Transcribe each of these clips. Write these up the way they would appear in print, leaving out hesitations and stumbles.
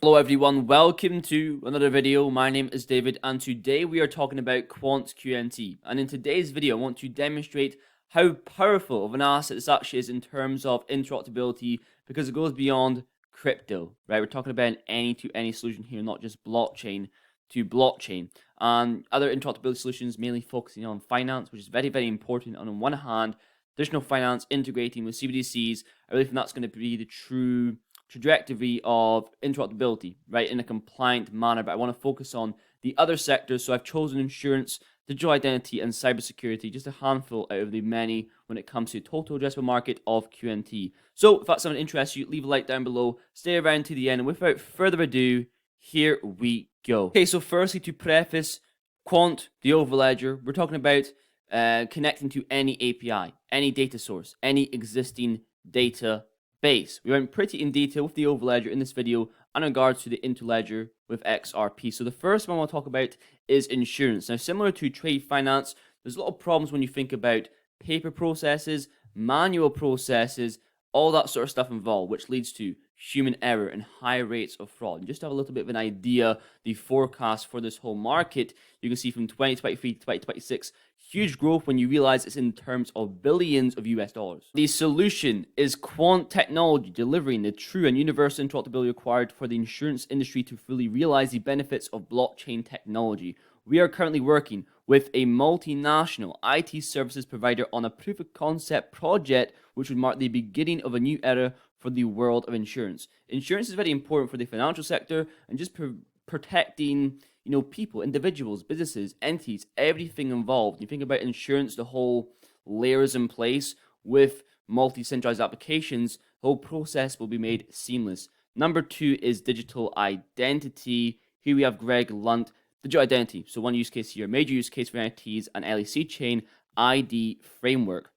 Hello everyone, welcome to another video. My name is David and today we are talking about Quant QNT. And in today's video I want to demonstrate how powerful of an asset this actually is in terms of interruptibility because it goes beyond crypto, right? We're talking about an any-to-any solution here, not just blockchain to blockchain. And other interruptibility solutions mainly focusing on finance, which is very, very important. And on one hand, traditional finance integrating with CBDCs, I really think that's going to be the true trajectory of interruptibility, right, in a compliant manner. But I want to focus on the other sectors. So I've chosen insurance, digital identity, and cybersecurity, just a handful out of the many when it comes to total addressable market of QNT. So if that's something that interests you, leave a like down below, stay around to the end, and without further ado, here we go. Okay, so firstly, to preface, Quant, the overledger, we're talking about connecting to any API, any data source, any existing data base. We went pretty in detail with the overledger in this video in regards to the interledger with XRP. So the first one I'll talk about is insurance. Now, similar to trade finance, there's a lot of problems when you think about paper processes, manual processes, all that sort of stuff involved, which leads to human error and high rates of fraud. And just to have a little bit of an idea, the forecast for this whole market, you can see from 2023 to 2026, huge growth when you realize it's in terms of billions of US dollars. The solution is quant technology delivering the true and universal interruptibility required for the insurance industry to fully realize the benefits of blockchain technology. We are currently working with a multinational IT services provider on a proof of concept project which would mark the beginning of a new era for the world of insurance. Insurance is very important for the financial sector and just protecting, people, individuals, businesses, entities, everything involved. You think about insurance, the whole layers in place with multi-centralized applications, the whole process will be made seamless. Number 2 is digital identity. Here we have Greg Lunt. Digital identity. So one use case here, major use case for NFTs and LEC chain ID framework.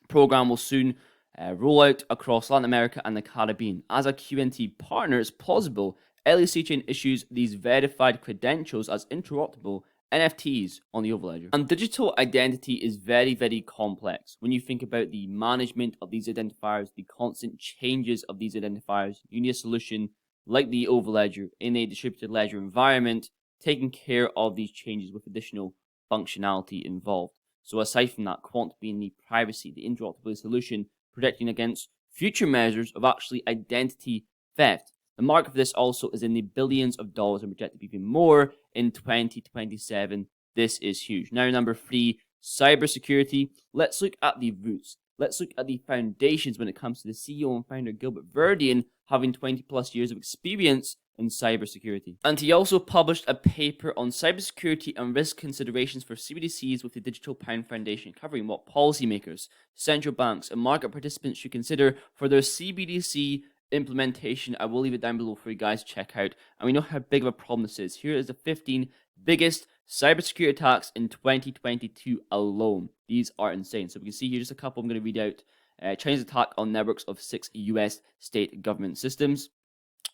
Program will soon roll out across Latin America and the Caribbean. As a QNT partner, it's plausible LEC chain issues these verified credentials as interruptible NFTs on the overledger. And digital identity is very, very complex. When you think about the management of these identifiers, the constant changes of these identifiers, you need a solution like the overledger in a distributed ledger environment, taking care of these changes with additional functionality involved. So aside from that, Quant being the privacy, the interruptibility solution, protecting against future measures of actually identity theft. The market for this also is in the billions of dollars and projected to be even more in 2027. This is huge. Now, number 3, cybersecurity. Let's look at the roots. Let's look at the foundations when it comes to the CEO and founder Gilbert Verdian having 20 plus years of experience in cybersecurity. And he also published a paper on cybersecurity and risk considerations for CBDCs with the Digital Pound Foundation, covering what policymakers, central banks, and market participants should consider for their CBDC implementation. I will leave it down below for you guys to check out. And we know how big of a problem this is. Here is the 15 biggest cybersecurity attacks in 2022 alone. These are insane. So we can see here just a couple I'm going to read out. China's attack on networks of 6 US state government systems.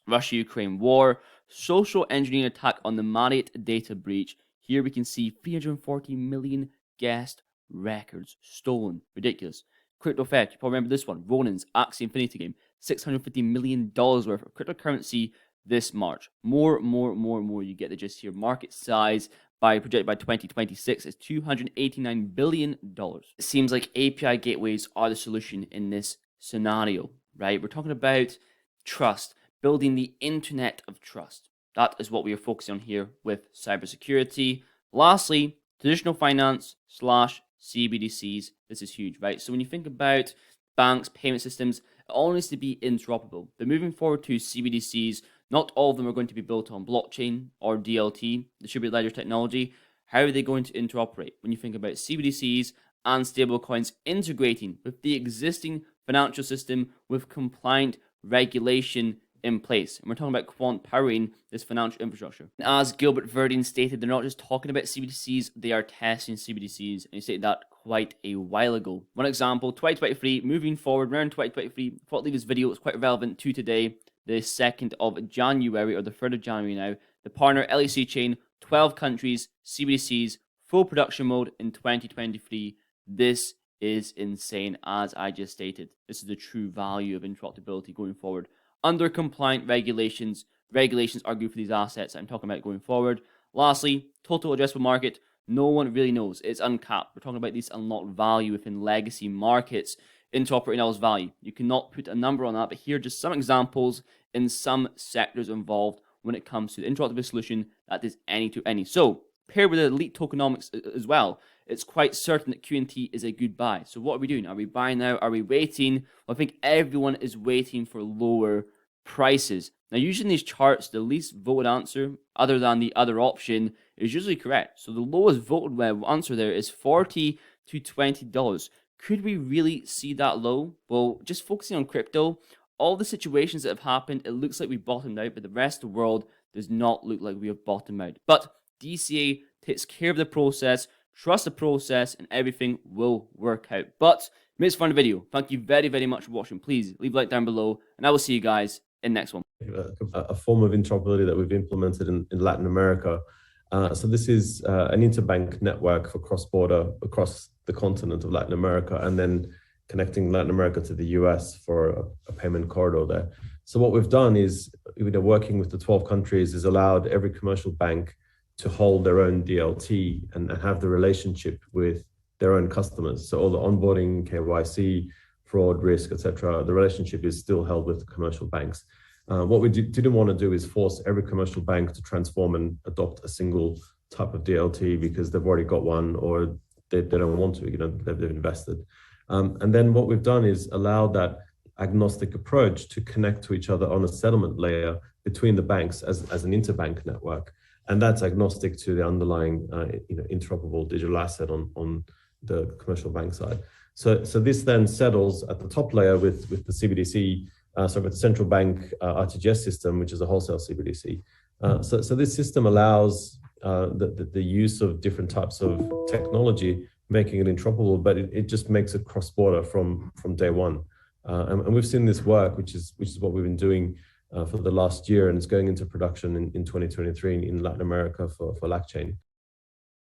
Russia-Ukraine war. Social engineering attack on the Marriott data breach. Here we can see 340 million guest records stolen. Ridiculous. Crypto theft. You probably remember this one. Ronan's Axie Infinity game. $650 million worth of cryptocurrency this March. More. You get the gist here. Market size projected by 2026 is $289 billion. It seems like API gateways are the solution in this scenario, right? We're talking about trust, building the internet of trust. That is what we are focusing on here with cybersecurity. Lastly, traditional finance / CBDCs. This is huge, right? So when you think about banks, payment systems, it all needs to be interoperable. They're moving forward to CBDCs. Not all of them are going to be built on blockchain or DLT, distributed ledger technology. How are they going to interoperate? When you think about CBDCs and stablecoins integrating with the existing financial system with compliant regulation in place. And we're talking about Quant powering this financial infrastructure. As Gilbert Verdian stated, they're not just talking about CBDCs, they are testing CBDCs. And he stated that quite a while ago. One example, 2023, moving forward around 2023, I thought I'd leave this video, it's quite relevant to today, the 2nd of January, or the 3rd of January now. The partner LEC chain, 12 countries, CBDCs, full production mode in 2023. This is insane, as I just stated. This is the true value of interruptibility going forward. Under compliant regulations, regulations are good for these assets I'm talking about going forward. Lastly, total addressable market. No one really knows. It's uncapped. We're talking about these unlocked value within legacy markets. Interoperating L's value. You cannot put a number on that, but here are just some examples in some sectors involved when it comes to the interoperability solution that is any to any. So, paired with elite tokenomics as well, it's quite certain that QNT is a good buy. So what are we doing? Are we buying now? Are we waiting? Well, I think everyone is waiting for lower prices. Now, usually in these charts, the least voted answer, other than the other option, is usually correct. So the lowest voted answer there is $40 to $20. Could we really see that low? Well, just focusing on crypto, all the situations that have happened, it looks like we bottomed out, but the rest of the world does not look like we have bottomed out. But DCA takes care of the process, trust the process, and everything will work out. But it's fun video. Thank you very, very much for watching. Please leave a like down below, and I will see you guys in the next one. A form of interoperability that we've implemented in Latin America. So this is an interbank network for cross-border across the continent of Latin America, and then connecting Latin America to the US for a payment corridor there. So what we've done is, working with the 12 countries, is allowed every commercial bank to hold their own DLT and have the relationship with their own customers. So all the onboarding, KYC, fraud, risk, etc., the relationship is still held with the commercial banks. What we didn't want to do is force every commercial bank to transform and adopt a single type of DLT because they've already got one, or they don't want to, they've invested. And then what we've done is allow that agnostic approach to connect to each other on a settlement layer between the banks as an interbank network. And that's agnostic to the underlying interoperable digital asset on the commercial bank side. So this then settles at the top layer with the CBDC, with the central bank RTGS system, which is a wholesale CBDC. So this system allows the use of different types of technology, making it interoperable, but it just makes it cross-border from day one. And we've seen this work, which is what we've been doing for the last year, and it's going into production in 2023 in Latin America for LACchain.